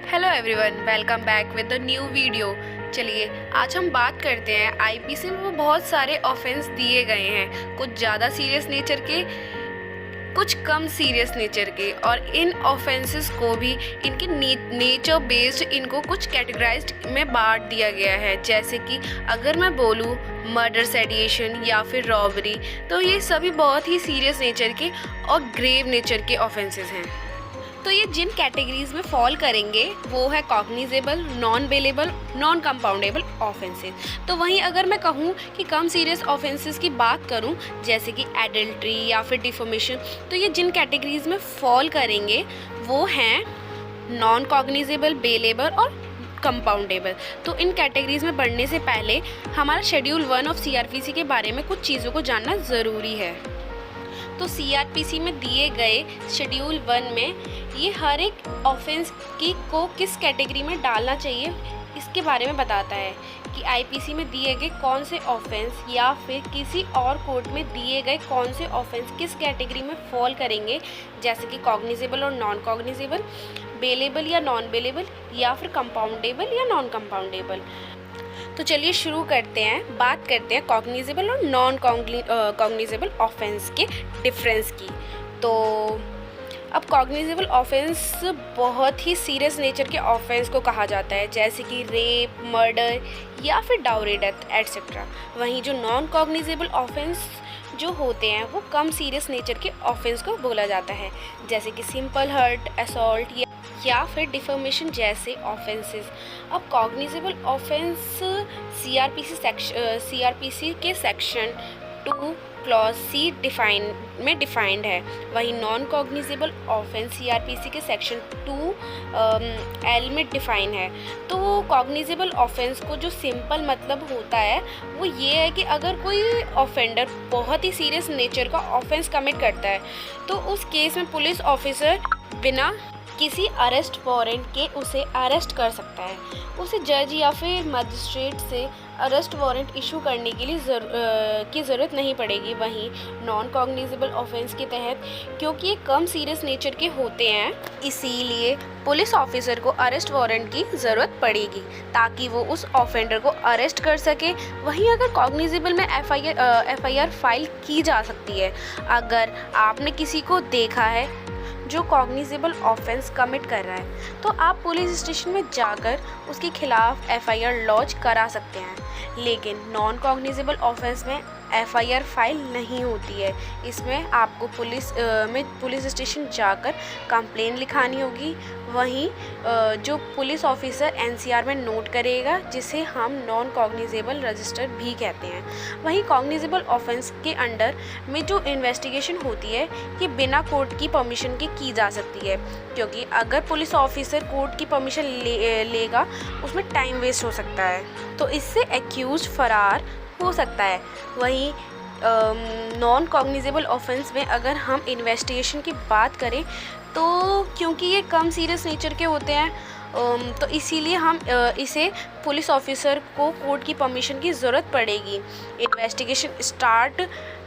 Hello everyone, welcome back with the new video. चलिए आज हम बात करते हैं आईपीसी में वो बहुत सारे ऑफेंस दिए गए हैं, कुछ ज़्यादा सीरियस नेचर के, कुछ कम सीरियस नेचर के, और इन ऑफेंसेस को भी इनके नेचर बेस्ड इनको कुछ कैटेगराइज्ड में बांट दिया गया है। जैसे कि अगर मैं बोलूँ मर्डर, सेडिएशन या फिर रॉबरी, तो ये सभी बहुत ही सीरियस नेचर के और ग्रेव नेचर के ऑफेंसेस हैं। तो ये जिन कैटेगरीज में फॉल करेंगे वो है cognizable, non bailable, non compoundable offences. तो वहीं अगर मैं कहूँ कि कम सीरियस ऑफेंसेस की बात करूँ, जैसे कि एडल्ट्री या फिर डिफॉर्मेशन, तो ये जिन कैटेगरीज में फॉल करेंगे वो हैं नॉन कॉग्निजेबल, बेलेबल और कंपाउंडेबल। तो इन कैटेगरीज में बढ़ने से पहले हमारा शेड्यूल 1 ऑफ सीआरपीसी के बारे में कुछ चीज़ों को जानना ज़रूरी है। तो सीआरपीसी में दिए गए शेड्यूल 1 में ये हर एक ऑफेंस को किस कैटेगरी में डालना चाहिए इसके बारे में बताता है कि आईपीसी में दिए गए कौन से ऑफेंस या फिर किसी और कोर्ट में दिए गए कौन से ऑफेंस किस कैटेगरी में फॉल करेंगे, जैसे कि कॉग्निजेबल और नॉन कॉग्निजेबल, बेलेबल या नॉन बेलेबल, या फिर कंपाउंडेबल या नॉन कंपाउंडेबल। तो चलिए शुरू करते हैं, बात करते हैं कॉग्निजेबल और नॉन कॉग्निजेबल ऑफेंस के डिफरेंस की। तो अब कॉग्निजेबल ऑफेंस बहुत ही सीरियस नेचर के ऑफेंस को कहा जाता है, जैसे कि रेप, मर्डर या फिर डाउरी डेथ एट्सेट्रा। वहीं जो नॉन कॉग्निजेबल ऑफेंस जो होते हैं वो कम सीरियस नेचर के ऑफेंस को बोला जाता है, जैसे कि सिंपल हर्ट, असॉल्ट या फिर डिफॉर्मेशन जैसे ऑफेंसेस। अब कॉग्निजेबल ऑफेंस सीआरपीसी के सेक्शन 2 क्लॉज C डिफाइंड है। वहीं नॉन कॉग्निजेबल ऑफेंस सीआरपीसी के सेक्शन 2L में डिफाइन है। तो कॉग्निजेबल ऑफेंस को जो सिंपल मतलब होता है वो ये है कि अगर कोई ऑफेंडर बहुत ही सीरियस नेचर का ऑफेंस कमिट करता है तो उस केस में पुलिस ऑफिसर बिना किसी अरेस्ट वारंट के उसे अरेस्ट कर सकता है। उसे जज या फिर मजिस्ट्रेट से अरेस्ट वारंट इशू करने के लिए ज़रूरत नहीं पड़ेगी। वहीं नॉन कॉग्निजेबल ऑफेंस के तहत, क्योंकि ये कम सीरियस नेचर के होते हैं, इसीलिए पुलिस ऑफिसर को अरेस्ट वारंट की ज़रूरत पड़ेगी ताकि वो उस ऑफेंडर को अरेस्ट कर सके। वहीं अगर कॉग्निजेबल में एफआईआर फाइल की जा सकती है अगर आपने किसी को देखा है जो कॉग्निजेबल ऑफेंस कमिट कर रहा है, तो आप पुलिस स्टेशन में जाकर उसके खिलाफ एफआईआर लॉन्च करा सकते हैं। लेकिन नॉन कॉग्निजेबल ऑफेंस में एफआईआर फाइल नहीं होती है। इसमें आपको पुलिस स्टेशन जाकर कंप्लेन लिखानी होगी। वहीं जो पुलिस ऑफिसर एनसीआर में नोट करेगा, जिसे हम नॉन कॉग्निजेबल रजिस्टर भी कहते हैं। वहीं कॉग्निजेबल ऑफेंस के अंडर में जो इन्वेस्टिगेशन होती है ये बिना कोर्ट की परमिशन के की जा सकती है, क्योंकि अगर पुलिस ऑफिसर कोर्ट की परमिशन लेगा उसमें टाइम वेस्ट हो सकता है, तो इससे एक्यूज फरार हो सकता है। वहीं नॉन कॉग्निजेबल ऑफेंस में अगर हम इन्वेस्टिगेशन की बात करें तो क्योंकि ये कम सीरियस नेचर के होते हैं तो इसीलिए हम इसे पुलिस ऑफिसर को कोर्ट की परमिशन की ज़रूरत पड़ेगी इन्वेस्टिगेशन स्टार्ट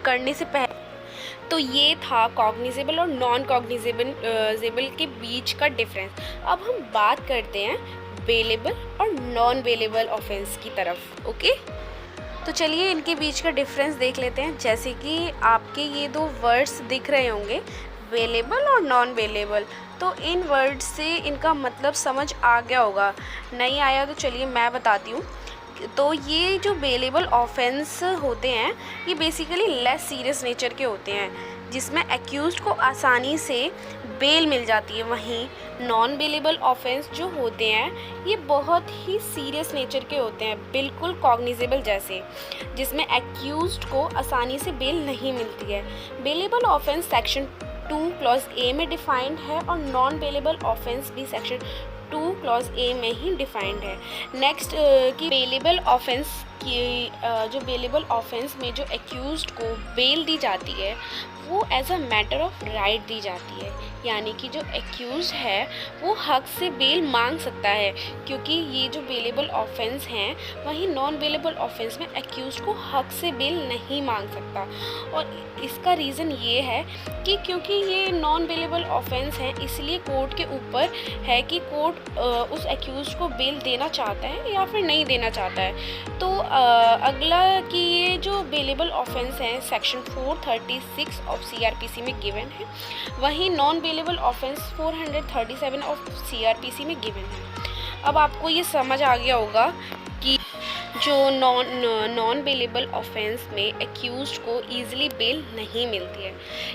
करने से पहले। तो ये था कॉग्निजेबल और नॉन कॉग्निजेबल के बीच का डिफरेंस। अब हम बात करते हैं बेलेबल और नॉन बेलेबल ऑफेंस की तरफ। ओके, तो चलिए इनके बीच का डिफरेंस देख लेते हैं। जैसे कि आपके ये दो वर्ड्स दिख रहे होंगे, बेलेबल और नॉन बेलेबल, तो इन वर्ड्स से इनका मतलब समझ आ गया होगा। नहीं आया तो चलिए मैं बताती हूँ। तो ये जो बेलेबल ऑफेंस होते हैं ये बेसिकली लेस सीरियस नेचर के होते हैं, जिसमें एक्यूज्ड को आसानी से बेल मिल जाती है। वहीं नॉन बेलेबल ऑफेंस जो होते हैं ये बहुत ही सीरियस नेचर के होते हैं, बिल्कुल कॉग्निजेबल जैसे, जिसमें एक्यूज्ड को आसानी से बेल नहीं मिलती है। Bailable offence section 2 clause A में डिफाइंड है और नॉन बेलेबल ऑफेंस भी सेक्शन 2 क्लॉज A में ही डिफाइंड है। नेक्स्ट कि बेलेबल ऑफेंस की जो बेलेबल ऑफेंस में जो एक्यूज्ड को बेल दी जाती है वो as a matter of right दी जाती है, यानी कि जो एक्यूज है वो हक से बेल मांग सकता है, क्योंकि ये जो बेलेबल ऑफेंस हैं वहीं नॉन बेलेबल ऑफेंस में एक्यूज को हक से बेल नहीं मांग सकता। और इसका रीज़न ये है कि क्योंकि ये नॉन बेलेबल ऑफेंस हैं, इसलिए कोर्ट के ऊपर है कि कोर्ट उस एक्यूज को बेल देना चाहता है या फिर नहीं देना चाहता है। तो अगला कि ये जो बेलेबल ऑफेंस हैं सेक्शन 436 ऑफ CRPC में गिवन है, वहीं non bailable offence 437 of CRPC में गिवन है। अब आपको ये समझ आ गया होगा कि जो नॉन बेलेबल ऑफेंस में एक्यूज को ईज़िली बेल नहीं मिलती है,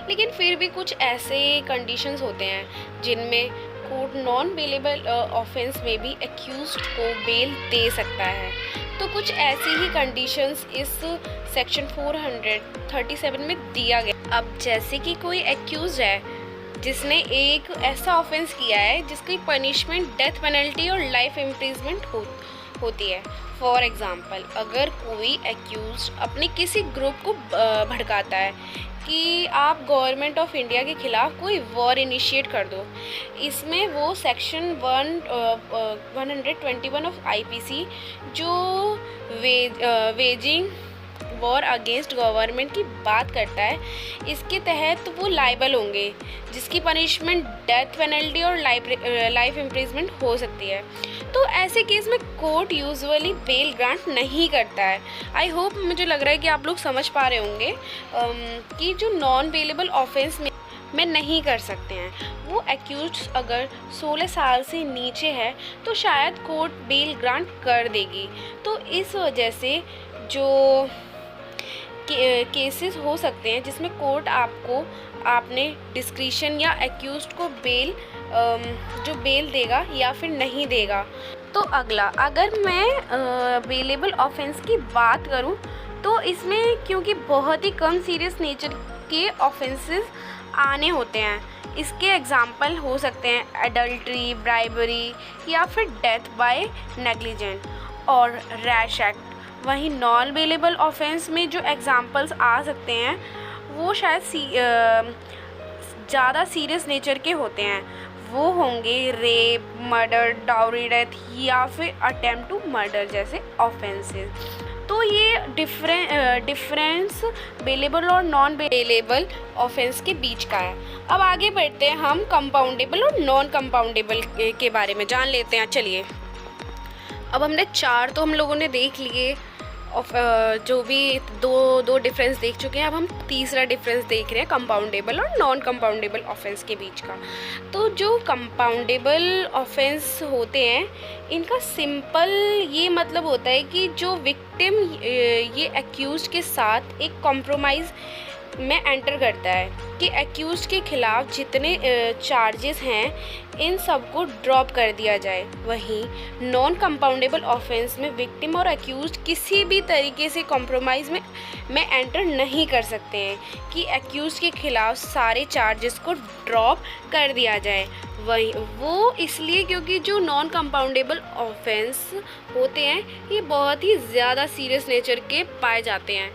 लेकिन फिर भी कुछ ऐसे कंडीशंस होते हैं जिनमें कोर्ट नॉन बेलेबल ऑफेंस में भी एक्यूज को बेल दे सकता है। तो कुछ ऐसी ही कंडीशंस इस सेक्शन 437 में दिया गया। अब जैसे कि कोई एक्यूज है जिसने एक ऐसा ऑफेंस किया है जिसकी पनिशमेंट डेथ पेनल्टी और लाइफ इम्प्रिजमेंट होती है। फॉर एग्ज़ाम्पल, अगर कोई एक्यूज अपने किसी ग्रुप को भड़काता है कि आप गवर्नमेंट ऑफ इंडिया के ख़िलाफ़ कोई वॉर इनिशिएट कर दो, इसमें वो सेक्शन 121 ऑफ IPC जो वेजिंग वॉर अगेंस्ट गवर्नमेंट की बात करता है, इसके तहत वो लाइबल होंगे, जिसकी पनिशमेंट डेथ पेनल्टी और लाइफ इम्प्रिजमेंट हो सकती है। तो ऐसे केस में कोर्ट यूजुअली बेल ग्रांट नहीं करता है। आई होप, मुझे लग रहा है कि आप लोग समझ पा रहे होंगे कि जो नॉन बेलेबल ऑफेंस में नहीं कर सकते हैं, वो एक्यूज अगर 16 साल से नीचे है तो शायद कोर्ट बेल ग्रांट कर देगी। तो इस वजह से जो केसेस हो सकते हैं जिसमें कोर्ट आपने डिस्क्रिशन या एक्यूज्ड को जो बेल देगा या फिर नहीं देगा। तो अगला, अगर मैं बेलेबल ऑफेंस की बात करूं तो इसमें क्योंकि बहुत ही कम सीरियस नेचर के ऑफेंसेस आने होते हैं, इसके एग्जाम्पल हो सकते हैं एडल्ट्री, ब्राइबरी या फिर डेथ बाय नेग्लिजेंट और रैश एक्ट। वहीं नॉन बेलेबल ऑफेंस में जो एग्जाम्पल्स आ सकते हैं वो शायद ज़्यादा सीरियस नेचर के होते हैं। वो होंगे रेप, मर्डर, डाउरी डेथ या फिर अटेम्प्ट टू मर्डर जैसे ऑफेंसेस। तो ये डिफरेंस बेलेबल और नॉन बेलेबल ऑफेंस के बीच का है। अब आगे बढ़ते हैं, हम कंपाउंडेबल और नॉन कंपाउंडेबल के बारे में जान लेते हैं। चलिए, अब हमने 4 तो हम लोगों ने देख लिए, जो भी दो डिफरेंस देख चुके हैं। अब हम तीसरा डिफरेंस देख रहे हैं कंपाउंडेबल और नॉन कंपाउंडेबल ऑफेंस के बीच का। तो जो कंपाउंडेबल ऑफेंस होते हैं, इनका सिंपल ये मतलब होता है कि जो विक्टिम ये एक्यूज के साथ एक कॉम्प्रोमाइज़ में एंटर करता है कि एक्यूज के ख़िलाफ़ जितने चार्जेस हैं इन सब को ड्रॉप कर दिया जाए। वहीं नॉन कंपाउंडेबल ऑफेंस में विक्टिम और एक्यूज किसी भी तरीके से कॉम्प्रोमाइज़ में एंटर नहीं कर सकते हैं कि एक्यूज के ख़िलाफ़ सारे चार्जेस को ड्रॉप कर दिया जाए। वही वो इसलिए क्योंकि जो नॉन कंपाउंडेबल ऑफेंस होते हैं ये बहुत ही ज़्यादा सीरियस नेचर के पाए जाते हैं।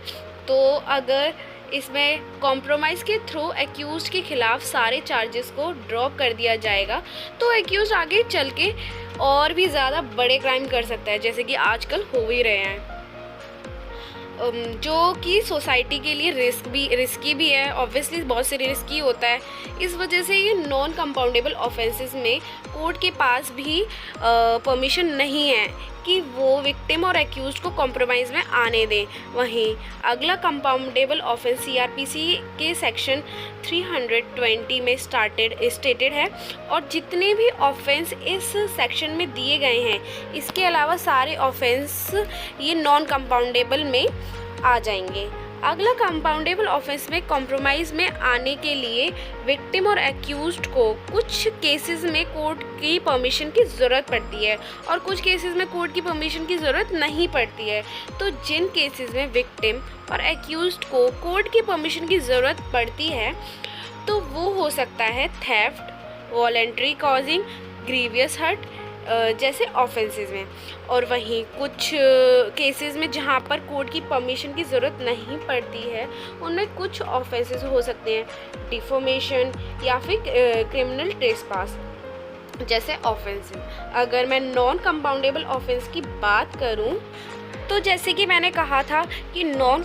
तो अगर इसमें कॉम्प्रोमाइज़ के थ्रू एक्यूज के ख़िलाफ़ सारे चार्जेस को ड्रॉप कर दिया जाएगा तो एक्यूज आगे चल के और भी ज़्यादा बड़े क्राइम कर सकता है, जैसे कि आजकल हो ही रहे हैं, जो कि सोसाइटी के लिए रिस्की भी है। ऑब्वियसली बहुत से रिस्की होता है। इस वजह से ये नॉन कंपाउंडेबल ऑफेंसेस में कोर्ट के पास भी परमिशन नहीं है कि वो विक्टिम और एक्यूज को कॉम्प्रोमाइज़ में आने दें। वहीं अगला कंपाउंडेबल ऑफेंस CRPC के सेक्शन 320 में स्टेटेड है, और जितने भी ऑफेंस इस सेक्शन में दिए गए हैं इसके अलावा सारे ऑफेंस ये नॉन कंपाउंडेबल में आ जाएंगे। अगला कंपाउंडेबल ऑफेंस में कॉम्प्रोमाइज़ में आने के लिए विक्टिम और एक्यूज्ड को कुछ केसेस में कोर्ट की परमिशन की ज़रूरत पड़ती है और कुछ केसेस में कोर्ट की परमिशन की ज़रूरत नहीं पड़ती है। तो जिन केसेस में विक्टिम और एक्यूज्ड को कोर्ट की परमिशन की ज़रूरत पड़ती है तो वो हो सकता है theft, voluntary causing grievous hurt, जैसे ऑफेंसेस में। और वहीं कुछ केसेस में जहाँ पर कोर्ट की परमिशन की ज़रूरत नहीं पड़ती है, उनमें कुछ ऑफेंसेस हो सकते हैं डिफॉमेशन या फिर क्रिमिनल ट्रेसपास जैसे ऑफेंसेस। अगर मैं नॉन कंपाउंडेबल ऑफेंस की बात करूं, तो जैसे कि मैंने कहा था कि नॉन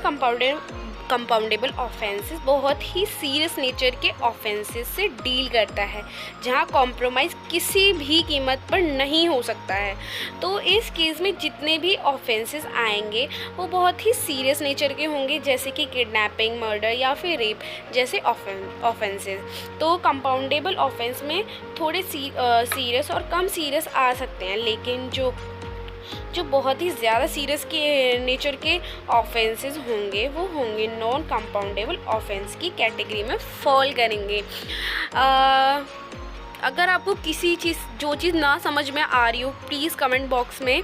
कंपाउंडेबल ऑफेंसेस बहुत ही सीरियस नेचर के ऑफेंसेस से डील करता है, जहां कॉम्प्रोमाइज़ किसी भी कीमत पर नहीं हो सकता है। तो इस केस में जितने भी ऑफेंसेस आएंगे वो बहुत ही सीरियस नेचर के होंगे, जैसे कि किडनैपिंग, मर्डर या फिर रेप जैसे ऑफेंसेस। तो कंपाउंडेबल ऑफेंस में थोड़े सीरियस और कम सीरियस आ सकते हैं, लेकिन जो बहुत ही ज़्यादा सीरियस के नेचर के ऑफेंसेस होंगे वो होंगे नॉन कंपाउंडेबल ऑफेंस की कैटेगरी में फॉल करेंगे। अगर आपको किसी जो चीज़ ना समझ में आ रही हो, प्लीज़ कमेंट बॉक्स में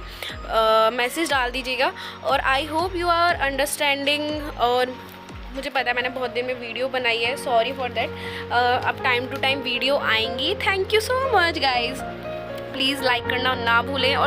मैसेज डाल दीजिएगा। और I hope you are understanding. और मुझे पता है मैंने बहुत दिन में वीडियो बनाई है, सॉरी फॉर दैट। अब टाइम टू टाइम वीडियो आएंगी। Thank you so much guys, please like करना ना भूलें। और